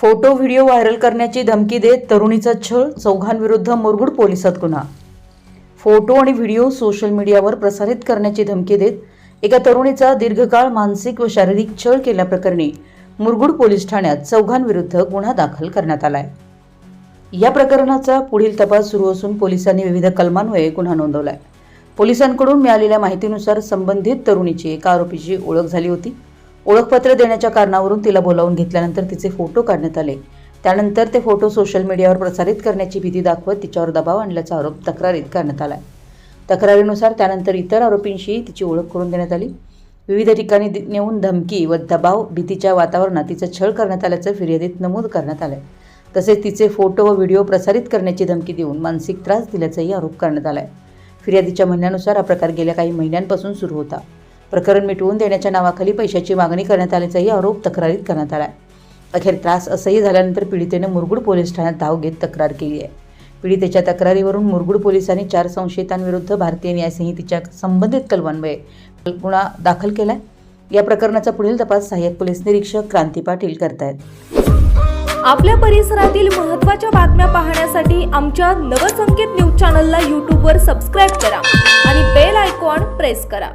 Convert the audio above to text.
Photo video viral करण्याची धमकी देत तरुणीचा छळ, चौघांविरुद्ध मुरगुड पोलिसात गुन्हा। फोटो आणि व्हिडिओ सोशल मीडियावर प्रसारित करण्याची धमकी देत एका तरुणीचा दीर्घकाळ मानसिक व शारीरिक छळ केल्याप्रकरणी मुरगुड पोलीस ठाण्यात चौघांविरुद्ध गुन्हा दाखल करण्यात आलाय। या प्रकरणाचा पुढील तपास सुरू असून पोलिसांनी विविध कलमान्वये गुन्हा नोंदवलाय। पोलिसांकडून मिळालेल्या माहितीनुसार संबंधित तरुणीची एका आरोपीची ओळख झाली होती। ओळखपत्र देण्याच्या कारणावरून तिला बोलावून घेतल्यानंतर तिचे फोटो काढण्यात आले। त्यानंतर ते फोटो सोशल मीडियावर प्रसारित करण्याची भीती दाखवत तिच्यावर दबाव आणल्याचा आरोप तक्रारीत करण्यात आलाय। तक्रारीनुसार त्यानंतर इतर आरोपींशी तिची ओळख करून देण्यात आली। विविध ठिकाणी नेऊन धमकी व दबाव भीतीच्या वातावरणात तिचा छळ करण्यात आल्याचं फिर्यादीत नमूद करण्यात आलंय। तसेच तिचे फोटो व व्हिडिओ प्रसारित करण्याची धमकी देऊन मानसिक त्रास दिल्याचाही आरोप करण्यात आलाय। फिर्यादीच्या म्हणण्यानुसार हा प्रकार गेल्या काही महिन्यांपासून सुरू होता। प्रकरण मिटवून देण्याच्या नावाखाली पैशाची मागणी करण्यात आल्याचाही आरोप तक्रारीत करण्यात आलाय। अखेर त्रास असह्य झाल्यानंतर पीडितेने मुरगुड पोलीस ठाण्यात धाव घेत तक्रार केली आहे। पीडितेच्या तक्रारीवरून मुरगुड पोलिसांनी 4 संशयितांविरुद्ध भारतीय न्याय संहितेच्या संबंधित कलमान्वये गुन्हा दाखल केलाय। या प्रकरणाचा पुढील तपास सहाय्यक पोलीस निरीक्षक क्रांती पाटील करतायत। आपल्या परिसरातील महत्त्वाच्या बातम्या पाहण्यासाठी आमच्या नवसंकेत न्यूज चॅनलला YouTube वर सबस्क्राइब करा आणि बेल आयकॉन प्रेस करा।